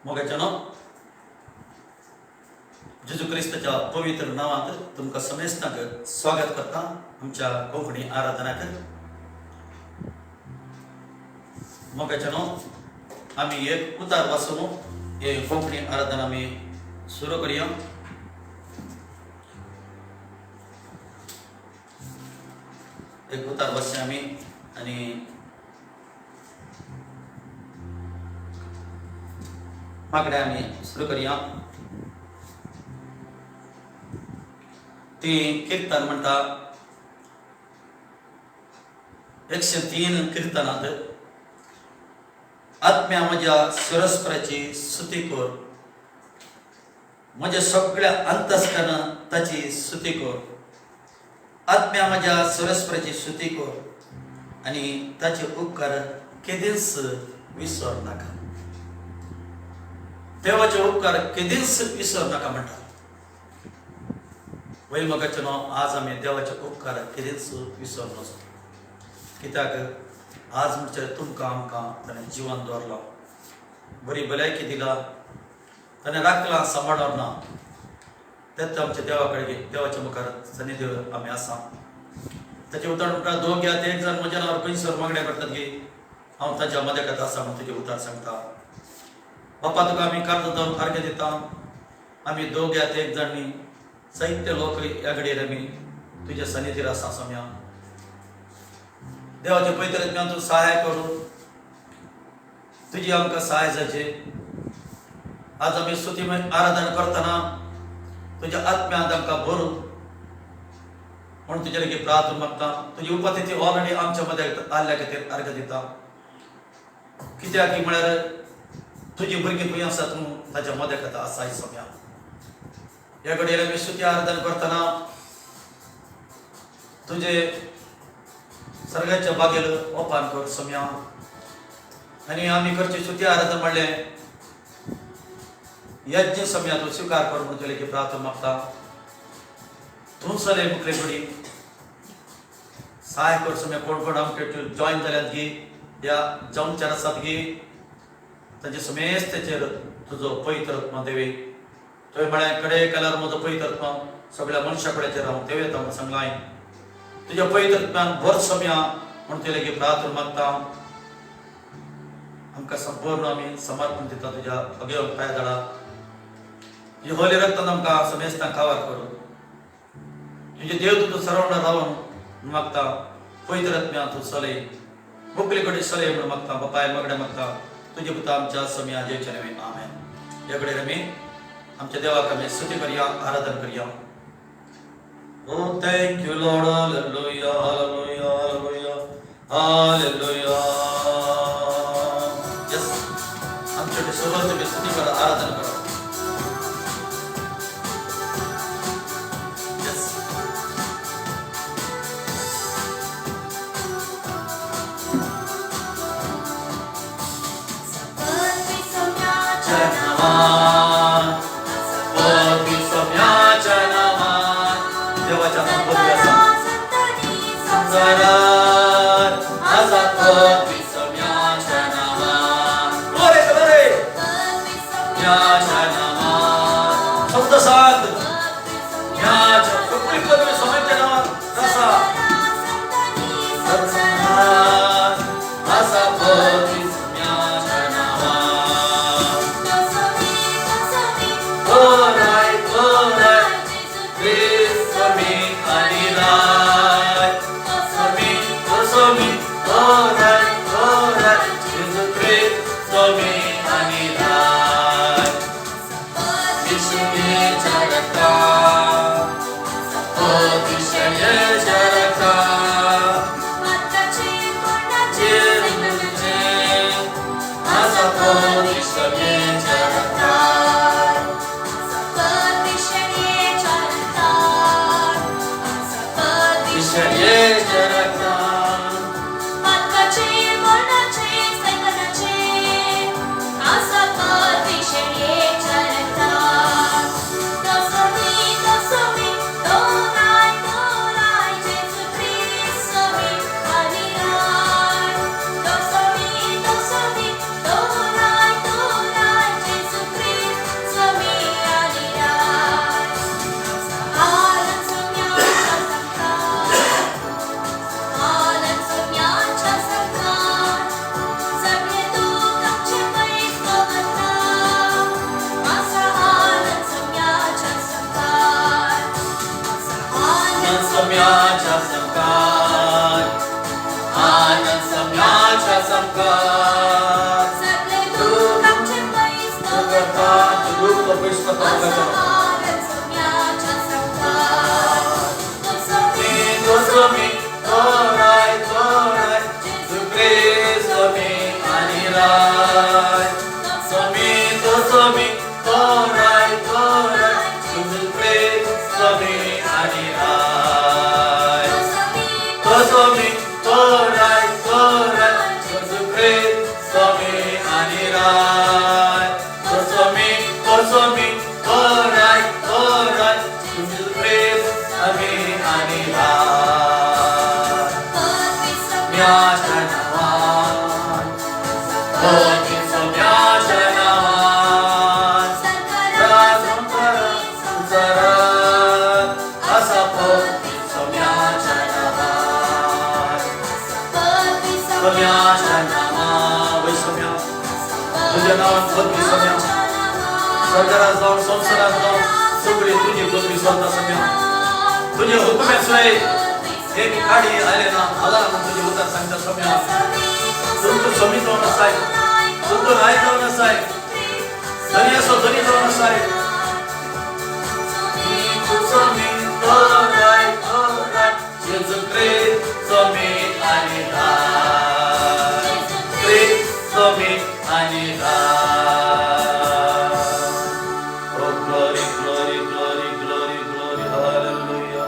मोगाच्यानो जेजू क्रिस्ताच्या पवित्र नावात तुमका समेस्तांक स्वागत करता आमच्या कोंकणी आराधनाक. मोगाच्यानो आम्ही एक उतार वाचून हे कोंकणी आराधना आम्ही सुरू करूया. एक उतार वाचूया आम्ही आणि मागण्या आम्ही सुरू करूया. ती कीर्तन म्हणटा 103 कीर्तनात आत्म्या माझ्या सरस्वराची स्तुती कर, माझ्या सगळ्या अंतस्करण ताची स्तुती कर. आत्म्या माझ्या सरस्वराची स्तुती कर आणि ताचे उपकार केदीच विसर नाका. देवाचे उपकार केदीच विसर नाका म्हणटा. वैल मगाच्यानो आज आम्ही देवाचे उपकार केदीच विसर नसो. कित्याक आज म्हणजे तुमकां आमकां ताणें जिवन दवरला, बरी भलायकी दिला, ताणें राखला, सांबाळना. तेच आमच्या देवा कडेन देवाच्या मुखार सन्निधीवर आमी आसा. ताचे उतर म्हणटा दोग या ते एक जण म्हज्या नांवार खंयसर मागण्या करतात की हांव ताच्या मदकात आसा म्हूण तुजे उतर सांगता. बापा तुका आमी कात जावन आर्ग दिता. आमी दोग या ते एक जणांनी साहित्य लोक ह्या घडयेर आमी तुज्या सन्निधीर आसा सम्या. देवाच्या पवित्र आत्म्यान तूं सहाय करून तुजी आमकां सहाय जायचे. आज आमी स्तुतीमय आराधना करतना तुज्या आत्म्यान आमकां भरून म्हणून तुजे लागीं प्रार्थना मागता. तुजी उपस्थिती ऑलरेडी आमच्या मध्ये आल्ल्या खातीर अर्घ दिता. कित्याक की म्हळ्यार तुजी भुरगीं खंय आसा तूं ताच्या मध्ये खाता आसाय सम्या. ह्या घडयेर आमी स्तुती आराधना करतना तुजे सर्गाच्या बागेर ओपान कर सम्या. आनी आमी करची स्तुती आराधना म्हणलें यज्ञ सम्या तूं स्वीकार कर म्हणून तुजे लागीं प्रार्थना मागता. तूं सले मुखले घडी सहाय कर सम्या. कोण कोण आमचे जॉइन जाल्यात गी या जावनचार आसात गी तांचे समेस्तेचेर तुजो पवित्र आत्मा देवे. तुवें म्हळें कडे केल्यार म्हजो पवित्र आत्मा सगळ्या मनशा कडेचेर हांव देवयता म्हूण सांगलाय. तुज्या पवित्र आत्म्यान भर सम्या म्हणून तुजे लागीं प्रार्थना मागता. आमकां संपूर्ण आमी समर्पण दिता तुज्या भगेवन पांय धाडा. तुजे होली रक्तान आमकां समेस्तांक कावार कर. तुजे देव तुजो सरावण रावन मागता. पवित्र आत्म्यान तूं चलय, मुखले कडेन चलय म्हणून मागता. बापाय मागण्या मागता तुजे पुता आमच्या सम्या देवच्या नांवान आमेन. ह्या कडेन आमी आमच्या देवाक आमी स्तुती करया, आराधना करया. Oh, thank you, Lord. Hallelujah, hallelujah, hallelujah, hallelujah. Yes, आमच्या सोबत तुम्ही स्तुती करा, आराधना करा. Yes. Oh, सम्याच्या संघात, आनंद सम्याच्या संघात, दुःख मी तोराय तोराय दुखरे स्वामी आणि राय स्वामी तोराय तोराय दुखरे स्वामी आणि राय स्वामी तोराय तोराय दुखरे स्वामी आणि राय स्वामी तोराय तोराय दुखरे स्वामी आणि राय म्याच्या नावान होती सम्याच्या नावान संसारात असा पोती सम्याच्या नावान सम्याच्या नावा वैसम्या तुझ्या नावान पोती सम्या सरकारात जाऊन संसारात जाऊन सगळी तुझी पोती स्वतः सम्या तुझे हुकुम्याशिवाय एक गाडी आले ना आला ना तुझे उतार सांगता सम्या तुमचं स्वामी जाऊन असाय तुमचं राय जाऊन असाय धनी असो धनी जाऊन असाय स्वामी तोराय तोराय जेजू ख्रिस्त स्वामी आणि राय ख्रिस्त स्वामी आणि Rai Oh glory glory glory glory glory hallelujah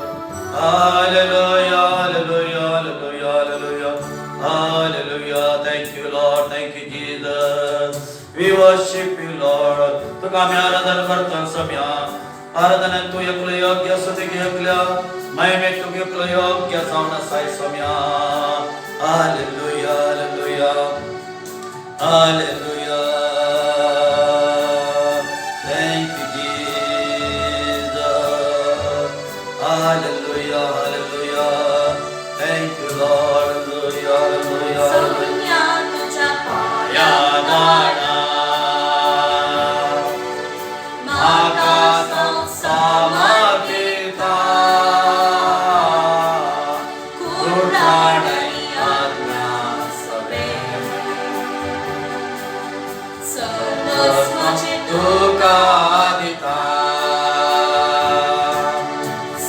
hallelujah hallelujah hallelujah hallelujah hallelujah thank you Lord thank you Jesus we worship you Lord तुका आम्ही आराधना करतो सम्या आराधना तू एकलो योग्य स्तुती एकल्या महिमे तू एकलो योग्य जाऊन असाय सम्या hallelujah hallelujah hallelujah thank you Jesus hallelujah hallelujah thank you Lord hallelujah hallelujah सोन्या तुझ्या या दाना माका समर्पिता कुर्बानी आज्ञा सवे सर्वस्वाचे तुका दिता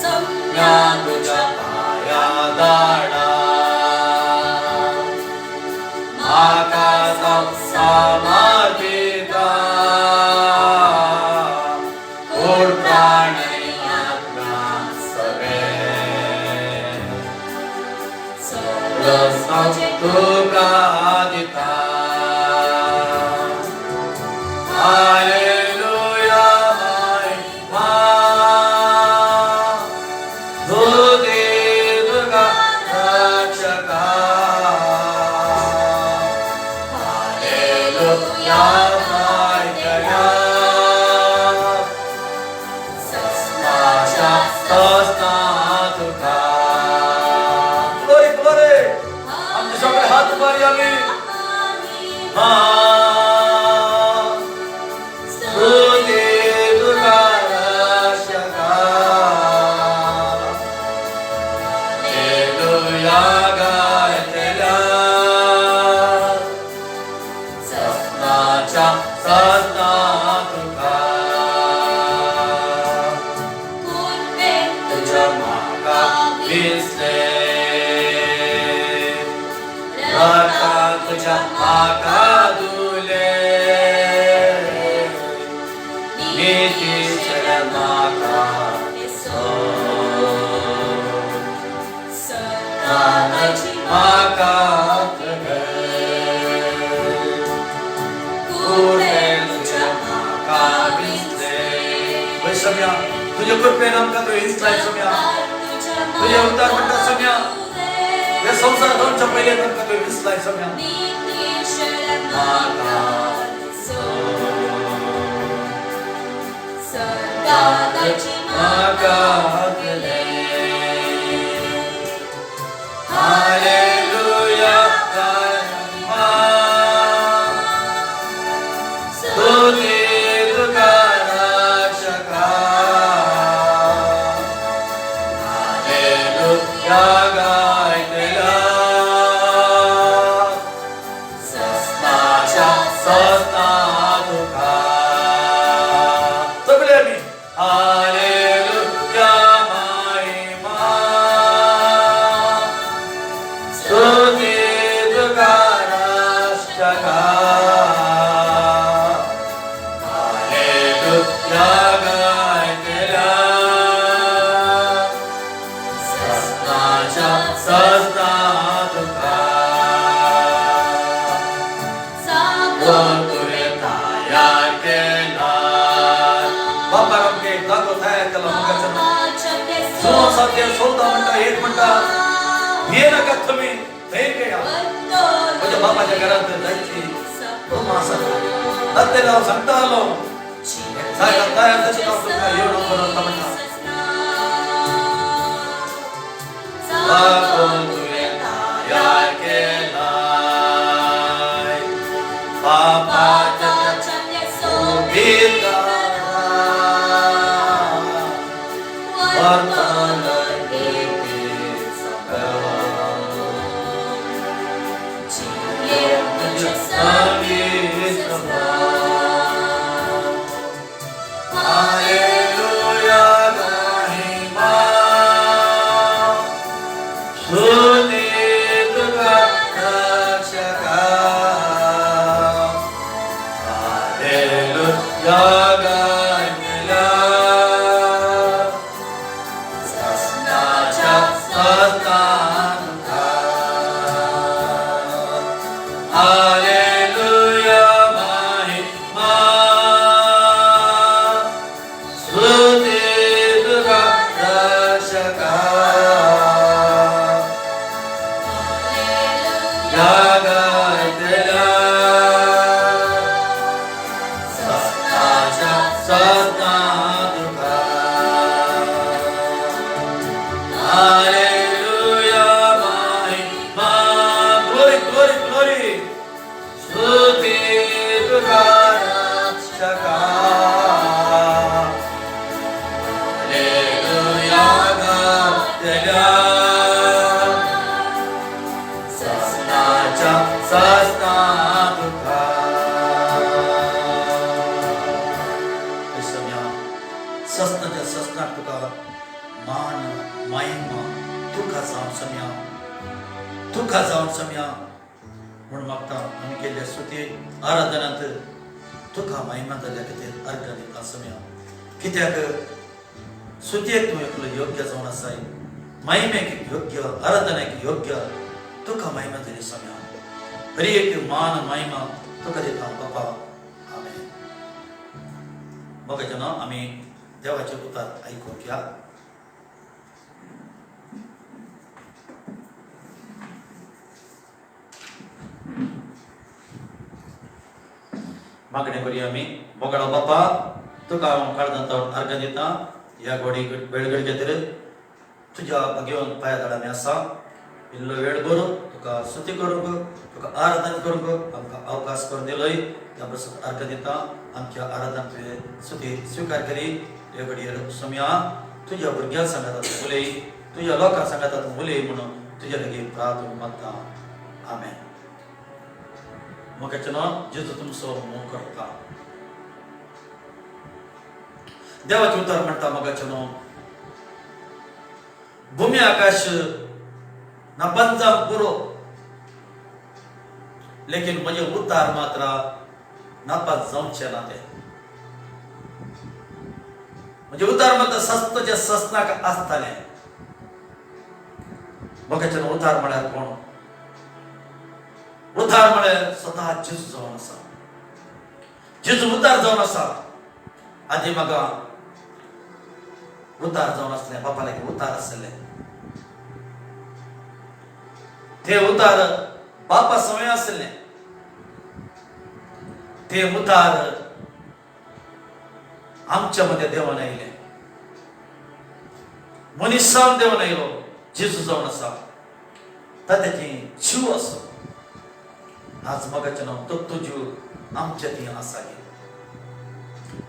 सम्या तुझ्या पाया दाडा माका समर्पिता कुर्बानी आज्ञा सवे सर्वस्वाचे तुका दिता Hallelujah, my Dhudi Durga Rakshaka. Hallelujah, my Jaya. Sasna Tuka. Glory, glory. आमचे सगळे हात उभारी आम्ही. तुझ्या माका दुले नीती शरणाका माका सम्या तुझ्या कृपेन आमकां तो इस्लाय सम्या तुझ्या उद्धार म्हणटा सम्या या संसार दोनच्या पहिले आमकां तो इस्लाय सम्या Hallelujah, Hallelujah. सस्ता तुका सगळे आम्ही हालेलुया महिमा स्तुती तुका रक्षका हालेलुया गायला सस्ताच्या सस्ता तुका तुले तयार केला बाबा आमके दाखव तयार केला मग सत्य सोलता म्हणता एक म्हणता हे नका तुम्ही हे केला म्हणजे बाबाच्या घरात जायची तो मासा ते नाव सांगता आलो जायला तयार त्याचं नाव तुका येऊ नको म्हणता दाखव तुले तयार केला बाबाच्या सोबीता वर्तन हालेलुया महिमा स्तुती तुका रक्षका हालेलुया गायला सस्ताच्या सस्ता तुका हालेलुया महिमा स्तुती तुका रक्षका या गायला सस्ताच्या सस्ता तुका हालेलुया महिमा ग्लोरी ग्लोरी ग्लोरी स्तुती तुका रक्षका हालेलुया गायला सस्ताच्या सस्ता तुका सस्ताच्या सस्ता तुका मान महिमा तुका जावन सम्या म्हणून मागता आम्ही केल्ल्या स्तुती आराधनांत तुका महिमा जाल्ल्या खातीर अर्घ दिता सम्या कित्याक स्तुतीक तूं एकलो योग्य जावन आसाय महिमेक योग्य आराधनेक योग्य तुका महिमा दिली सम्या हरी एक मान महिमा तुका दिता बापा आमेन मग जन आम्ही देवाचे उतार ऐकूया मागणी करूया आम्ही बोगडा बापा तुका हांव काळजांत अर्घ दिता ह्या घोडी वेळगड खातीर तुज्या घेवन पांया तळांनी आसा इल्लो वेळ भरून तुका स्तुती करूंक तुका आराधना करूंक आमकां अवकाश करून दिलोय त्या बसून अर्घ दिता आमच्या आराधना तुवें स्तुती स्वीकार करी ह्या घडयेर सम्या तुज्या भुरग्यां सांगात उलय तुज्या लोकां सांगात उलय म्हणून तुज्या लागीं प्रार्थना मागता आमेन मोगाचें नांव जेजू तुमचो मोग करता देवाचे उतार म्हणटा मोगाचें नांव भूमी आकाश ना पंजाब पुरो लेकिन म्हजे उतार मात्र नापास जावचे ना ते म्हणजे उतार मात्र सस्तच्या सस्नाक आसताले मोगाचें नांव उतार म्हळ्यार कोण उतार म्हळ्यार स्वतः जेजू जावन आसा जेजू उतार जावन आसा आदी म्हाका उतार जावन आसले बापा लागीं उतार आसले ते उतार बापा समय आसले ते उतार आमच्या मध्ये देवान आयले मनिसांत देवान आयलो जेजू जावन आसा ताची जीव आसा आज मगाचें नांव तो जीव आमच्या ती आसा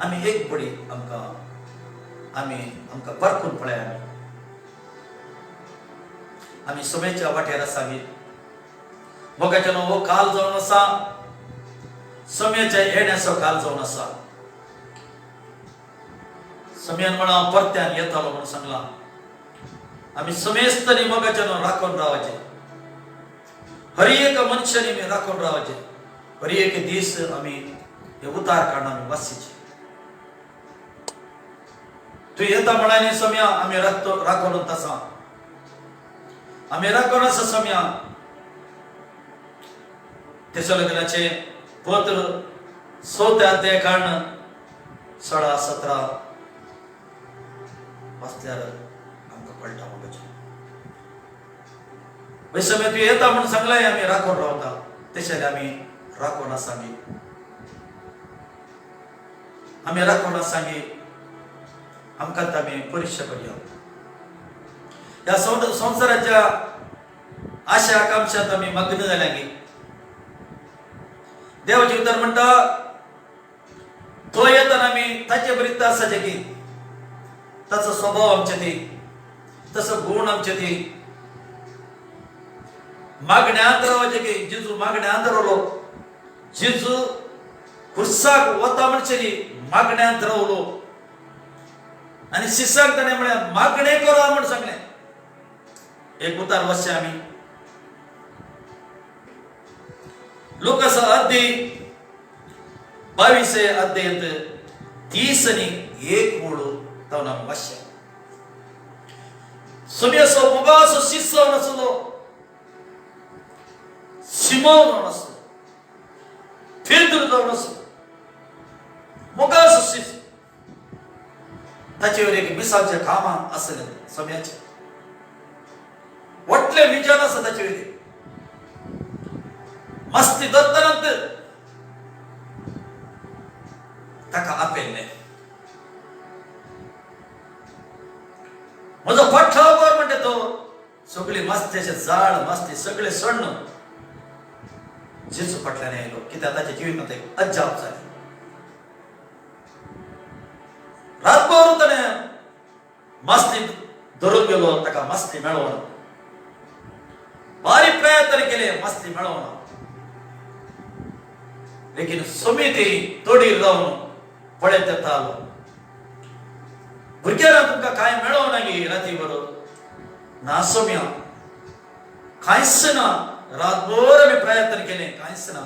आमी एक बडी आमकां परतून पळया आमी समेच्या वाट्यार आसावी मोगाचें नांव हो काल जावन आसा सम्याच्या येण्याचा काल जाऊन असा सम्यान म्हणा परत्यान येतालो म्हणून सांगला आम्ही समेस्तनी मगाच्या राखून राहायचे हरी एक मनुष्याने मी राखून राहायचे हरी एक दिस आम्ही हे उतार काढणार आम्ही बसायचे तू येता म्हणाने सम्या आम्ही राखून तसा आम्ही राखून असं सम्या तेसलोनिकनाचे पत्र 16 अध्याय काढणं 16-17 वाचल्यावर आमका पलटा मगाच्या वैसम्य तू येता म्हणून सांगलाय आम्ही राखून राहता त्याच्याने आम्ही राखून सांगे आम्ही राखून सांगे आमका आम्ही परीक्षा करूया या संसाराच्या आशा आकांक्षात आम्ही मग्न झाल्यागे देवाचे उद्धार म्हणता तो येताना मी त्याच्या बरीत असायचे की त्याचा स्वभाव आमच्या ते तसं गुण आमच्या ते मागण्या अंतरावाचे की जिजू मागण्या अंतरवलो जिजू हुस्साक वता म्हणशेली मागण्या अंतरवलो आणि शिसाक त्याने म्हणे मागणे करा म्हणून सांगले एक उतार वर्ष आम्ही लोकस अध्याय 22 अध्याय 30 आणि 1 मूळ तवना वर्ष सुमियसो मुगासो शिस्सो नसलो सिमोन नसलो फिरदुर जाऊन नसलो मुगासो शिस त्याच्यावर एक मिसालचे कामा असेल समयाचे वटले विचार असं त्याच्यावर मस्ती दत्तानंतर ताका आपेल नाही माझा पठ्ठावर म्हणते तो सगळी मस्तीचे जाळ मस्ती सगळे सण जेसू पटल्याने आलो की त्याच्या जीवनात एक अजाब झाली रातभर त्याने मस्ती धरून गेलो ताका मस्ती मिळवणं भारी प्रयत्न केले मस्ती मिळवणं लेकिन समिती तोडी जाऊन पळत येता आलो भुरग्याला तुमका काय मिळव नाही रात्री बरोबर ना सौम्या काहीच ना रातभर आम्ही प्रयत्न केले काहीच ना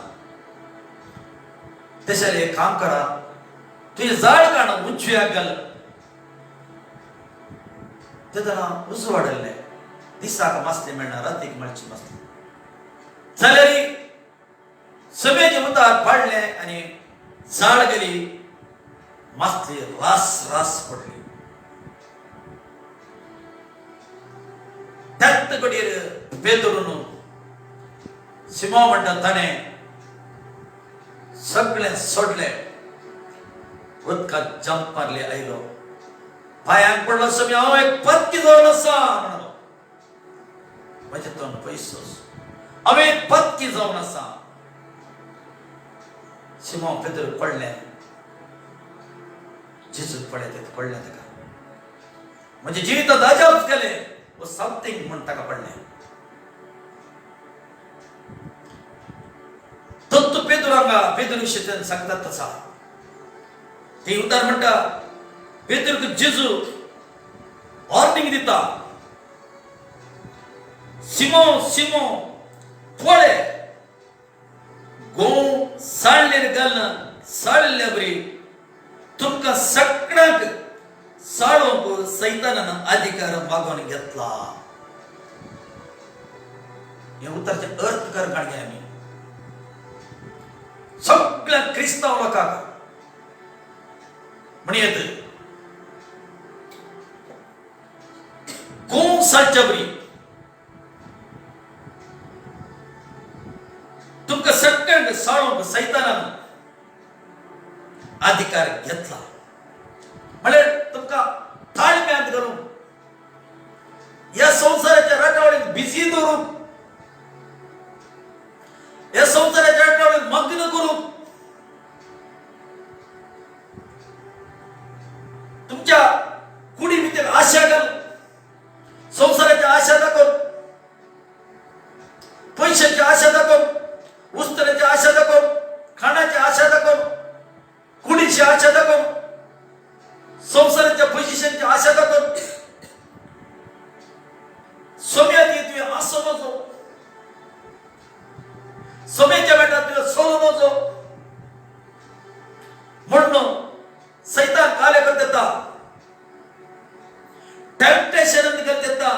त्याच्याला एक काम करा तुझे जाळ काढ उजव्या गल ते त्याला उजू वाढेल नाही दिसा का मस्ती मिळणार रात्री मळची मस्ती झालेली सगळ्याचे उतार पाडले आणि जाळ गेली मस्ती रास रास पडली त्यात कडीर पेदरून सिमा म्हणतात ताणे सगळे सोडले उदकात जंप मारले आयलो पायांक पडलो समय हांव एक पत्की जावन आसा म्हणलो म्हणजे तो पैसोस हांव एक पत्की जावन आसा सिमा पेदर पडले जेजूत पडले ताका म्हणजे जिवितात अजाप केले व समथिंग म्हण ताका पडले तो पेदुरांगा पेदुर विषयी सांगतात तसा ते उतार म्हणटा पेदुरक जेजू वॉर्निंग दिता सिमो सिमो पळे गो साळलेर घालून साळल्या बरी तुमका सगळ्याक साळोवंक सैतानान अधिकार मागून घेतला हे उतारचे अर्थ कर काढले आम्ही सगळ्या क्रिस्ताव लोकांक म्हणयत कोण साळच्या बरी तुमका सगळ्यांक साळोवंक सैतानान अधिकार घेतला म्हणजे तुमका ताळम्यांत घालून या संसाराच्या रटावळीत बिझी दवरून या संसाराच्या रटावळीत मग्न करून तुमच्या कुडी भितर आशा घालून संसाराच्या आशा दाखवून पैशाची आशा दाखवून उस्ताराची आशा दाखवून खाण्याची आशा मेळटा तुवें सोलून वचो म्हणून सैतान काले करता येता टेम्पटेशन करता येता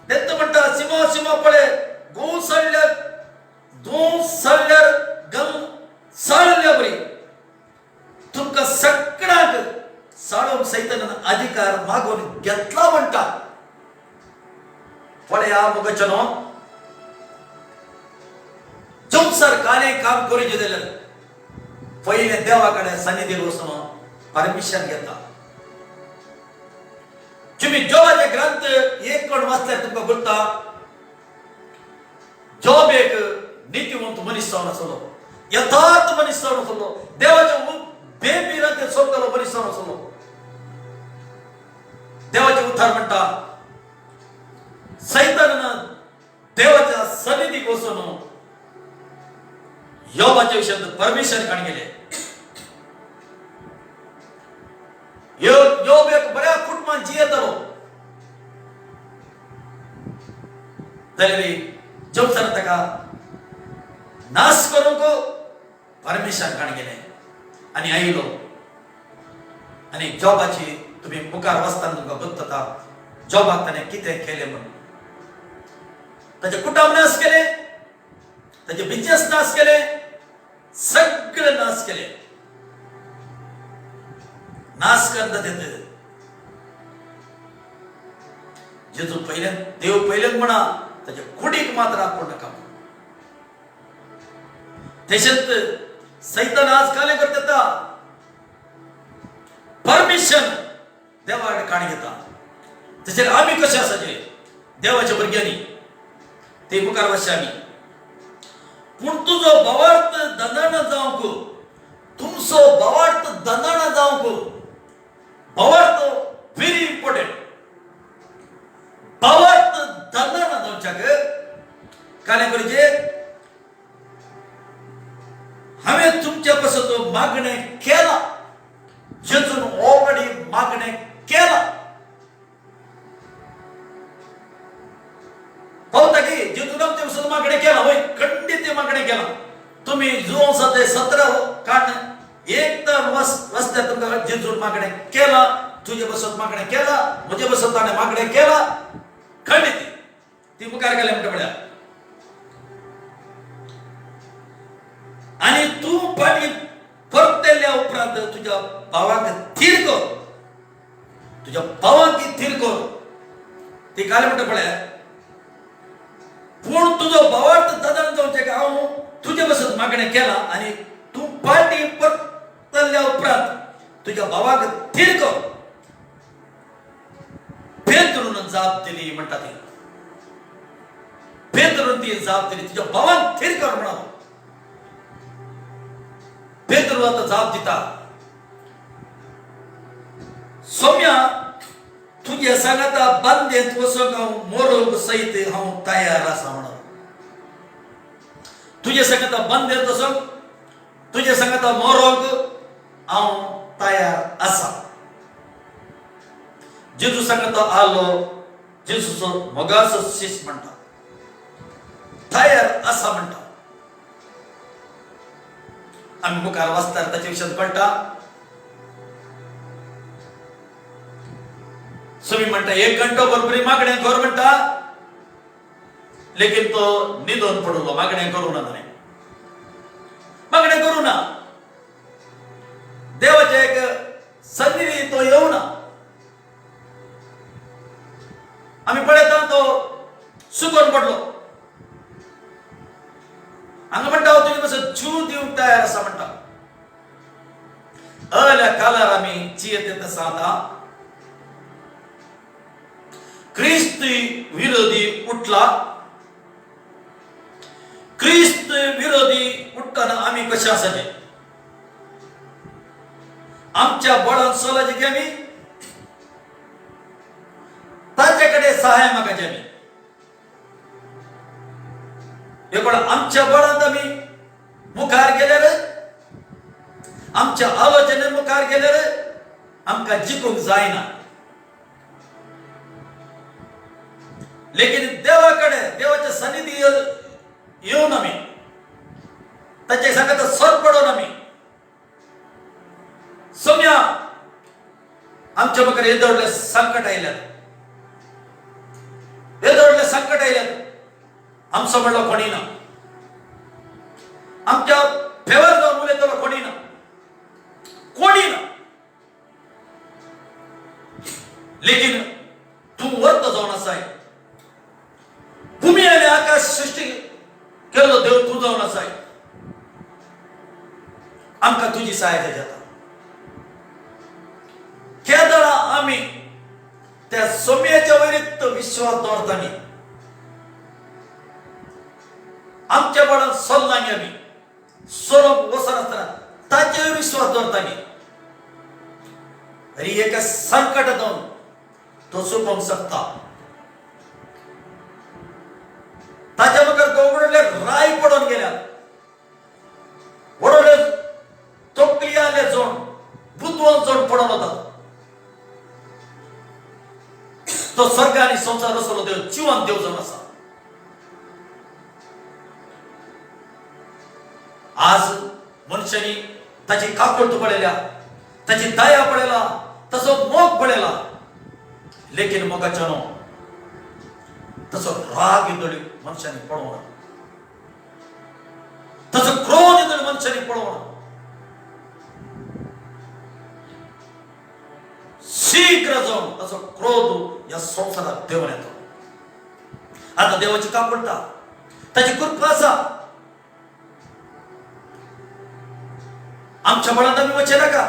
तेंत म्हणटा सिमा सिमा पळे गो सळल्यार गम साळल्या बरी तुमकां सगळ्यांक साळोवंक सैतानान अधिकार मागून घेतला म्हणटा पळया मुगचनो जोमसर काले काम करूचे जाल्यार पहिले देवा कडेन सन्निधीर वचून परमिशन घेता तुम्ही जोबाचे ग्रंथ एक कोण वाचल्यार तुमकां कळटा जोब एक नीतिवंत मनीस जावन आसलो यथार्थ मनीस जावन आसलो देवाचे बेबिरांते सोडटलो मनीस जावन आसलो देवाचे उद्धार म्हणटा सैतानान देवाच्या सन्निधीक वचून योबाच्या विशयात परमिशन काढून गेले योब एक बऱ्या कुटुंबात जियेतलो जाल्यार जोबसर ताका नाश करूंक परमिशन काढून गेले आनी आयलो आनी जॉबाची तुम्ही मुखार वाचताना तुमकां बगता जॉबाक ताणें कितें केलें म्हणून ताचे कुटुंब नाश केले ताचे बिझनेस नाश केले सगळे नाश केले नाश करता येते जेजू पहिले देव पहिले म्हणा त्याच्या कुडीक मात्र आपण नका त्याच्यात सैतान आज काले करता परमिशन देवाकडे काढ घेता त्याचे आम्ही कसे असायचे देवाच्या भुरग्यांनी ते मुखार वचचे आम्ही पूण तुजो भावार्थ दंदाण जावंक तुमचो भावार्थ दंदाण जावंक भावार्थ व्हेरी इम्पॉर्टंट भावार्थ दंदाण जावच्याक काले करचे हांवें तुमच्या पासून तो मागणे केला जेजून ऑलरेडी मागणे केला पावता की जेजून आमच्या पासून मागणे केला वय खंडित मागणे केला तुम्ही जो सते 17 कारण एक तर वस्त्या तुमका जेजून मागणे केला तुझे पासून मागणे केला म्हजे पासून ताणे मागणे केला खंडित ती मुखार गेले म्हणटा पळया आणि तू पाटी परतेल्या उपरांत तुझ्या भावाक थीर कर तुझ्या भावाक थीर कर ती काले म्हणटा पळया पूण तुझो भावार्थ ददन जावचे की हांव तुझे पासून मागणे केला आणि तू पाटी परतल्या उपरांत तुझ्या भावाक थीर कर पेद्रून जाप दिली म्हणटा ती पेद्रून ती जाप दिली तुझ्या भावाक थीर कर म्हणा पेद्रू आता जाप दिता सौम्या तुझे सांगता बांदेत वसोक हांव मोरोग सहित हांव तयार आसा म्हणून तुझे सांगता बांदेत वसोक तुझे सांगता मोरोग हांव तयार आसा जेजू सांगता आलो जेजूचो मोगाचो शिश म्हणटा तयार आसा म्हणटा आम्ही मुखार वाचतात ताचे विशयात कळटा समी म्हणटा 1 घंटो बरोबरी मागणे कर म्हणटा लेकिन तो निधन पडलो मागणे करू ना मागणे करू ना देवाचे एक सन्निधी तो येऊ ना आम्ही पळयता तो सुकून पडलो हांगा म्हणटा हांव तुजे पासून जीव दिवंक तयार आसा म्हणटा अल्या कालार आमी जियेत येता आसा क्रिस्त विरोधी उठला क्रिस्त विरोधी उठताना आम्ही कशे आसाचे आमच्या बळान चलाचे की आमी ताचे कडेन सहाय मागचे आमी पण आमच्या बळांत आमी मुखार गेल्यार आमच्या आलोचने मुखार गेल्यार आमकां जिखूंक जायना लेकिन देवाकडे देवाच्या सन्निधी येऊन आमी ताचे सांगता सोर पडोन आमी सौम्या आमच्या मुखार येदोडले संकट आयल्यात आमचो म्हणलो कोणी ना आमच्या फेवर जावन उलयतलो कोणी ना लेकिन तू वर्त जावन आसाय भूमी आनी आकाश सृष्टी केल्लो देव तू जावन आसाय आमकां तुजी सहायता जाता केदळा आमी त्या सौम्याच्या वैरिक्त विश्वास दवरतानी आमच्या बळान सोल्लांनी आमी सोरोप वसनासतना ताचेर विश्वास दवरतानी अरे एका संकट जावन तो सुपोवंक शकता ताच्या मुखार व्हडले राय पडून गेल्या व्हडले तोकली आले जोड बुद्वंत जोड पडून होता तो स्वर्ग आणि संसार असलो देव जिवंत देव जावन आसा आज मनुष्यानी ताची काकुळट पळयल्या ताची दया पळयला तसो मोग पळयला लेकिन मोगाच्या न्हू तसो राग येतोली मनुष्यानी पळोवना तसो क्रोध येतोली मनुष्यानी पळोवना शीघ्र जाऊन तसो क्रोध या संसारात देऊन येतो आता देवाची काकुळटा ताची कृपा आसा आमच्या बळांत आमी वचे नाका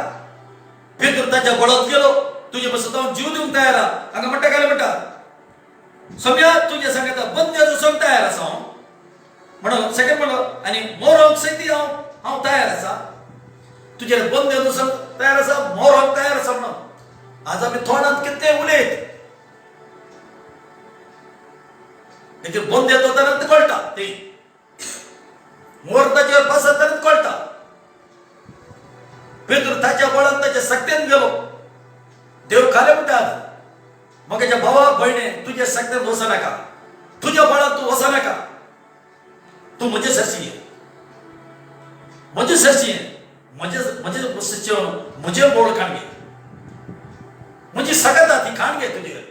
पेदर ताच्या बळांत गेलो तुझे बसत जावन जीव दिवंक तयार हांगा म्हणटा काय म्हणटा सौम्या तुझे सांगता बंद जोसोंक तयार आसा हांव म्हणून सेकंड म्हणलो आनी मोरोंक सैती हांव तयार आसा तुजे बंद जोसोंक तयार आसा मोरोंक तयार आसा म्हणून आज आमी तोंडांत कितें उलयत लेकिन बंद येतो तेन्ना कळटा ती मोर ताचेर बसत तेन्ना कळटा पेदर ताच्या बळान ताच्या सक्तेन गेलो देव खाले म्हणटात मगाच्या भावा भयणे तुझे सक्तेन वचना नाका तुझ्या बळान तू वचना नाका तू म्हजे सरशी म्हजे बोळ काण घे म्हजी सगळ्यात ती काण घे तुझे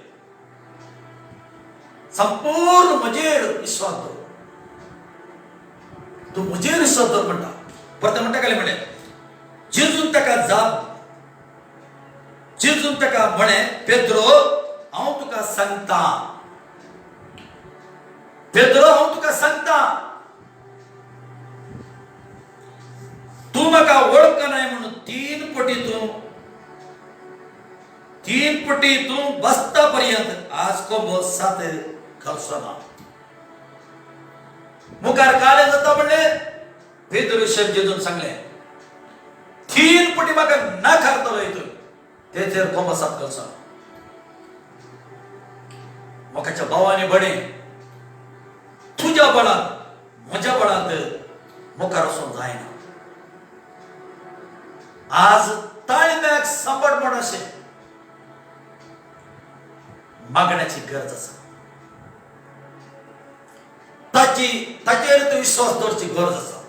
संपूर्ण म्हजेर विश्वास दवर तू म्हजेर विश्वास दवर म्हणटा परत म्हणटा काय म्हणे जिजून ताका जिजून ताका म्हणे पेद्रो हांव तुका सांगता तू म्हाका वळखनाय म्हणून तीन पटी तू बसता पर्यंत आज कोंबो सात घालचो ना मुखार काले जाता म्हणले पेद्रो जिजून सांगले तीन पटी म्हाका नाकारतलो हितून तेचेर कोंबो सात घालचो ना मोकाच्या भावाने बडे तुझ्या बळांत म्हज्या बळांत मुखार वचूंक जायना आज ताळम्याक सांबड म्हण अशें मागण्याची गरज आसा ताचेर तूं विश्वास दवरची गरज आसा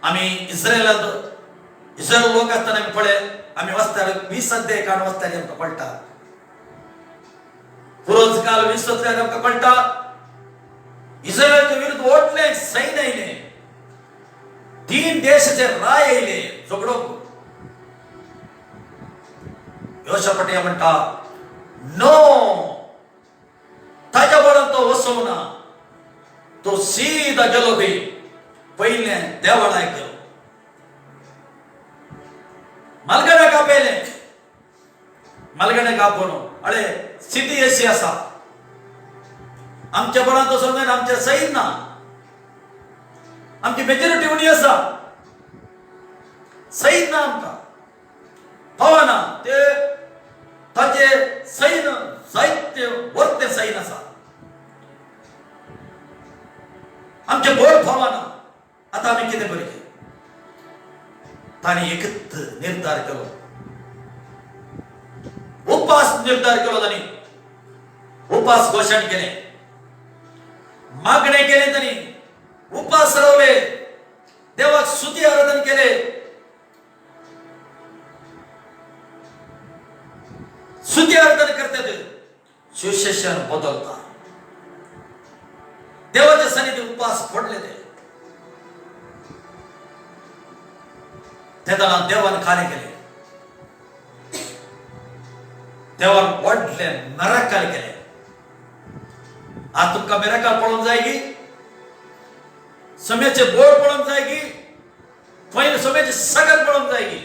आमी इस्रायल लोक आसतना आमी पळय आमी वाचताले 20 अध्याय काण वाचताले आमकां कळटा पुरोज काल 20 अध्याय आमकां कळटा इस्रायलाच्या विरुद्ध व्हडलें सैन्य आयलें 3 देशाचे राय आयले झगडोंक योशापट म्हणटा नो ताच्या बळान तो वचोना तो सीधा गेलो बी पयले देवळाय गेलो मलगडे कापेले मलगडे कापून अळे स्थिती अशी आसा आमच्या बळान तो समजा आमच्या सैन ना आमची मेजॉरिटी उणी आसा सैन ना आमकां पावना ते ताचे सैन साहित्य वर्ते सैन आसा आमचे बोट फावना आता आमी कितें करचें ताणी एकच निर्धार केलो उपास निर्धार केलो ताणी उपास घोषण केले मागणे केले ताणी स्तुती आराधन केले, स्तुती आराधन करतात, सुशेषण बदलतात. देवाच्या सन्निधी उपवास पडले ते त्याला देवान खाली केले, देवान वाढले, मिराकल केले. आज तुमका मिराकल पळून जायगी, समयाचे बोळ पळून जायगी, पहिले समयाचे सगळं पळून जायगी.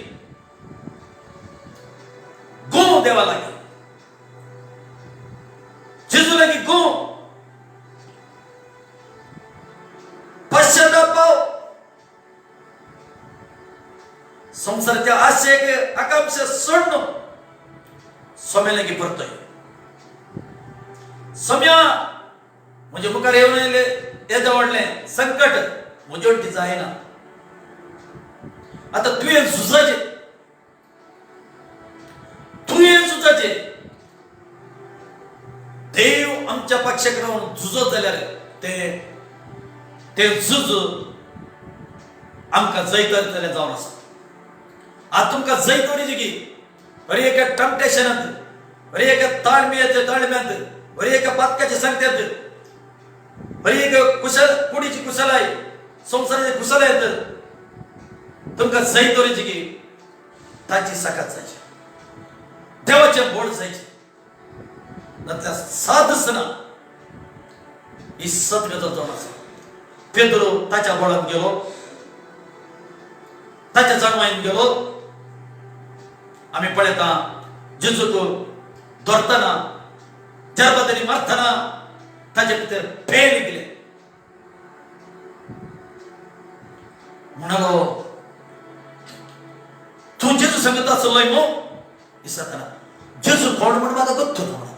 गो देवा लागे, जेजू लागी गो, पश्चाताप पाव, संसाराच्या आशे आकांक्षा सोडणं समय लागी परतोय. सम्या म्हणजे मुखार येऊन येते वाढले संकट मुजोटीचं आहे ना. आता तू ये झुजाचे, तू ये झुजाचे. देव आमच्या पक्षाकडे राहून झुजत झाल्यार ते झुज आमका जैत जाऊन असा. आज तुमका जैत वरीची की बरी एका टेम्पटेशनात, बरी एका ताळम्यात, बरी एका पातकाच्या संगत्यात, बरी एक कुशल कुडीची कुशल आहे, संसाराची कुशल आहेत. तुमका जैत वरीची की ताची सकाळ जायची, देवाचे बोल जायचे, नंतर साधच ना ही सतगत जाऊन असा. पेद्रो ताच्या बोळात गेलो, ताच्या जाणवाईन गेलो. आम्ही पळता जेजू तो धरताना जरबदरी मारताना ताचे भितर फेल गेले. म्हणालो तू जेजू सांगत असलोय मग इसताना जेजू कोण म्हणून माझा गत्तो म्हणा.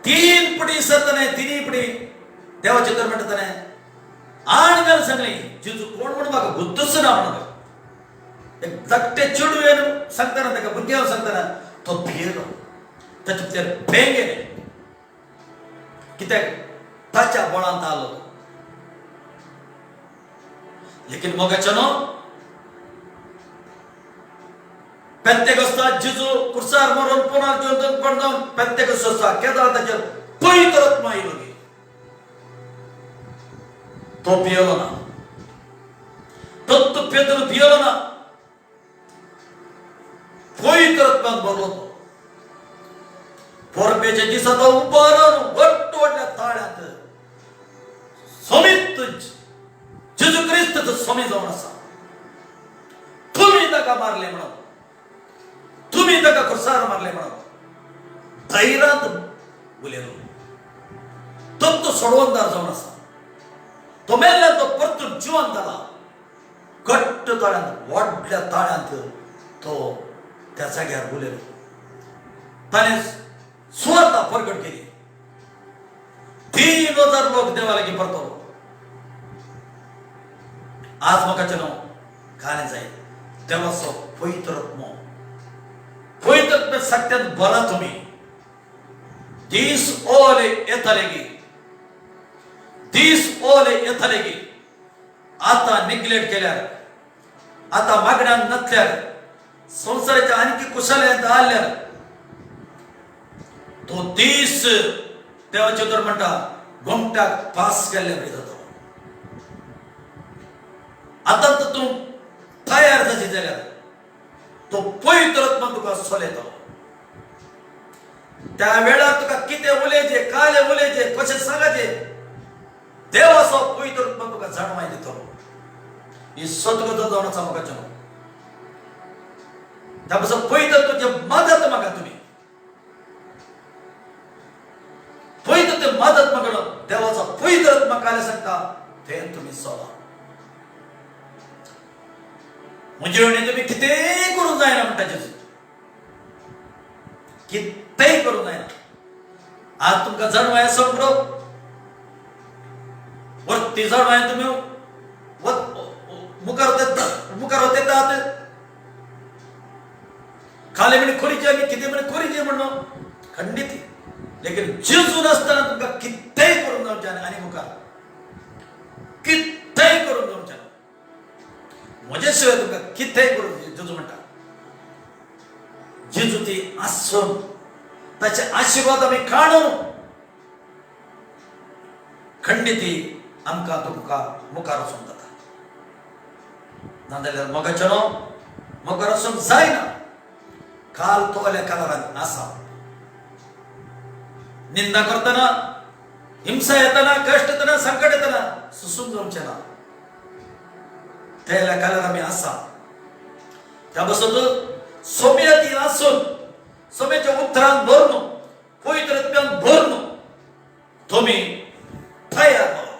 तीन पडी इसताना तिन्ही पडी देवाचे तर म्हणत नाही आणि मला सांगले जेजू कोण म्हणून माझा गुत्तच ना म्हणा. एक धाकटे चिडू येऊन सांगताना त्या भुरग्यावर सांगताना तो भियलो, त्याच्या भितर फेल गेले, कित्याक ताच्या बळांत आलो. लेकिन मोगाच्यानो पेंतेकोस्तात जेजू कुर्सार मरून पुन्हा जिवंत पडून पेंतेकोस्ताचा केदार ताचेर पवित्र आत्मा आयलो गे. तो भियलो ना, तो पेद्रो भियलो ना, पवित्र आत्म्यान भरलो तो. पोरपेच्या दिसात उभा राहून घट्ट वाटल्या ताळ्यात समीत जेजू ख्रिस्ताचं स्वामी जाऊन असा. तुम्ही ताका मारले म्हणून, तुम्ही ताका खुर्सार मारले म्हणून धैर्यात उलेलो. तो सोडवणदार जाऊन असा. तो मेल्ल्या तो परतून जिवंत झाला. घट्ट ताळ्यांत वाढल्या ताळ्यांत तो त्या जाग्यावर उलेलो. त्याने स्वतः प्रगट केली. 3000 लोक देवाला की परतो. आज मोकाचे नाव खाणे जाईल देवाचं पवित्र आत्मा, पवित्र आत्म्यात सत्यात भरा तुम्ही. दीस ओले येतलेगी, दीस ओले येतलेगी. आता निग्लेक्ट केल्यार, आता मागण्या नसल्यार, संसाराच्या आणखी कुशल्यात आल्यार तो दीस देवाचे तर म्हणता घोमट्याक पास केल्या जातो. आता तर तू तयार जायची जाल्यार तो पवित्र आत्मा तुका सोलेतो. त्या वेळार तुका किती उलेचे, काले उलेचे, कशे सांगायचे, देवाचो पवित्र आत्मा तुका जाणवाय दितो. ही सतगत जावनाचा मोगाच्या त्यापासून पवित्र तुझे मदत मागा. तुम्ही पवित्र ते मदत मागणं, देवाचा पवित्र आत्मा काय सांगता ते तुम्ही सोवा. म्हणजे तुम्ही किती करून जायना म्हणता जेजू, किती करून जायना. आज तुमका जाणवाय संपलो वरती जाणवाय तुम्ही मुखार होते आहात. खाली म्हणे खोरीचे आम्ही किती म्हणे खोरीचे म्हणणं खंडित. लेकिन जेजू नसताना तुमका किती करून जाऊचे आणि मुखार किथे करून जेजू म्हणटा जेजू ती आसून ताचे आशीर्वाद आमी काढून खंडिती आमकां तुमकां मुखार वचूंक जाता नाजाल्यार मोगाचेनो मुखार वचूंक जायना काल तोल्या कालारान आसा निंदा करतना हिंसा येतना कष्ट येतना संकट येतना सुसून जावचें ना त्या कालार आमी आसा त्या बसत सोम्या ती आसून सोम्याच्या उतरान भरून पवित्र आत्म्यान भरून तुम्ही तयार राहा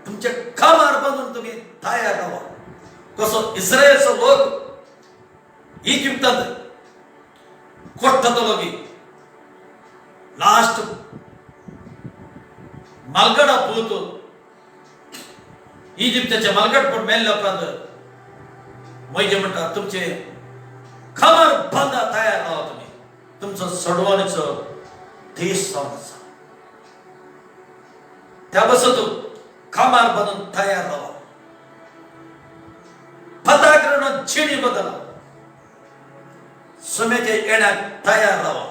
तुमच्या कामार बांधून तुम्ही तयार राहा कसो इस्रायलचो लोक इजिप्तांत कोट्टतलो की लास्ट मालगडा पूत इजिप्ताच्या मालगडपण मेल्ल्या उपरांत मैजे म्हणटा तुमचे कामार बांदा तयार राहा तुम्ही तुमचो सोडवणीचो देश जावन आसा त्या बसत कामार बांदून तयार राहा पदाकरण चिणी बदला सोम्याच्या येण्याक तयार राहा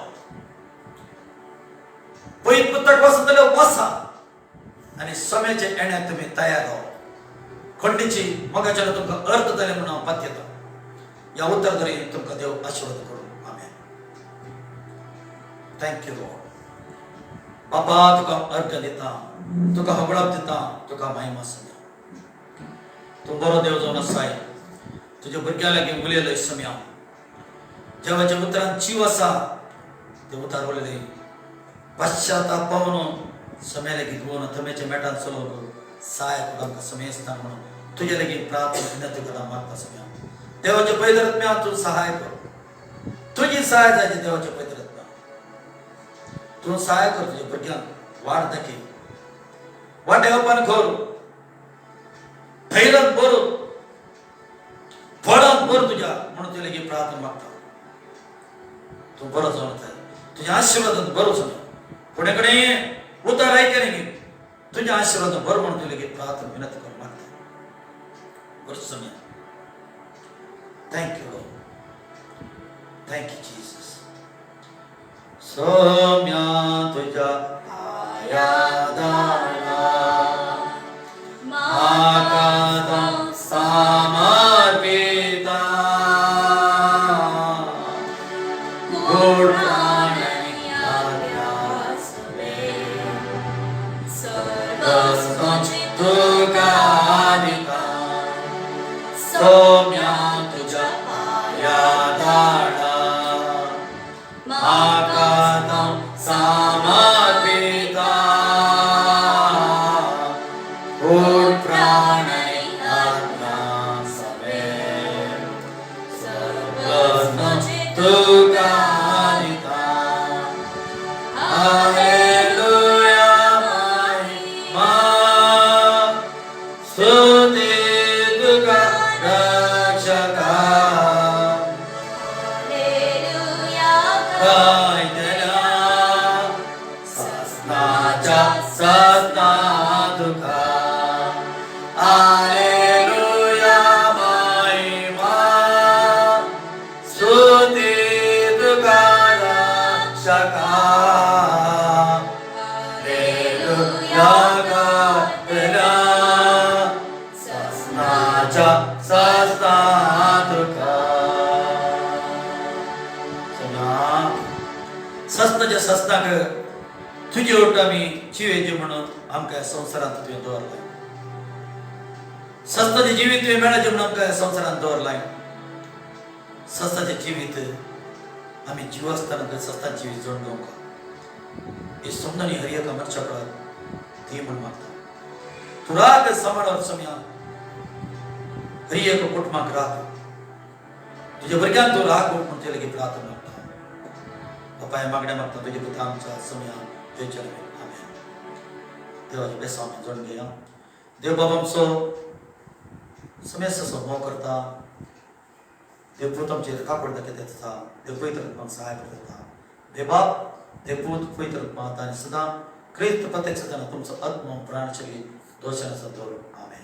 पयत पुस्तक वाचत जाल्यार वाचा आणि सोम्याच्या येण्याक तुम्ही तयार राहा खंडीची मगाच्या तुमकां अर्थ जाले म्हणून हांव पातयता या उत्तर धरी तुमकां देव आशीर्वाद करूं आमेन थँक्यू लॉर्ड बापा तुका अर्थ दिता तुका हबळाप दिता तुका महिमा सम्या तू बरो देव जावन आसाय तुज्या भुरग्यां लागीं उलयलय सम्या जेवाच्या उतरान जीव आसा ते उतार उलयले पश्चाताप म्हणून सम्या लागीं घेवन थमेच्या मेटान चलोवन सहाय कर आमकां समय दिसता म्हणून तुझ्या लागीं प्रार्थना विनंती करता मागता सम्या देवाच्या पवित्र आत्म्यान तूं सहाय कर तुजी सहाय जाय देवाच्या पवित्र आत्म्यान तूं सहाय कर तुज्या भुरग्यांक वाट दाखय वाटे ओपन कर धैर्यान भर बळान भर तुज्या म्हणून तुज्या लागीं प्रार्थना मागता तूं बरो जावन तुज्या आशिर्वादान बरो सम्या फुडें कडेन उतार आयके न्ही तुझ्या आशीर्वाद भर म्हणून तुला की प्रार्थना विनंती करून मागता बरं सम्या थँक्यू थँक्यू जीसस सम्या तुझ्या आयादाला माका समर्पिता सोम्या तुझ्या पायादाला माका समर्पिता पूर्ण प्राणै आत्मा समेत सर्वस्व तुका दिता हालेलुया महिमा स्तुती तुका रक्षका कायदला सस्नाचा सस्ना तुका हालेलुया महिमा स्तुती तुका रक्षका हालेलुया कायदला सस्नाचा सस्ना तुका सस्ताच्या सस्ताक तुझी ओट आमी जिवेची म्हणून आमकां संवसारांत तुवें दवरलाय सस्ताचें जिवीत तुवें मेळचें म्हणून आमकां संवसारांत दवरलाय सस्ताचें जिवीत आमी जीव आसतना सस्ताचें जिवीत जोडून घेवंक ही समजणी हर एका मनशा कळत ती म्हण मागता तूं राग सांबाळत सम्या हर एक कुटुंबाक राग तुज्या भुरग्यांक तूं राग म्हणून तुजे लागीं प्रार्थना मागता बापाय मागण्या मागता तुझे पुत्र आमच्या सम्या थंयच्या आमेन देवाच्या बेसा आमी जोडून घेया देव बाबा आमचो समेस्त मोग करता देव पूत आमचेर कापड दाखयता आसता देव पवित्र आत्म्याक सहाय करता देव बाप देव पूत पवित्र आत्मा आनी सदां क्रिस्त प्रत्यक्ष जाता तुमचो आत्मो प्राण शरीर दोशान आसा दवरून आमेन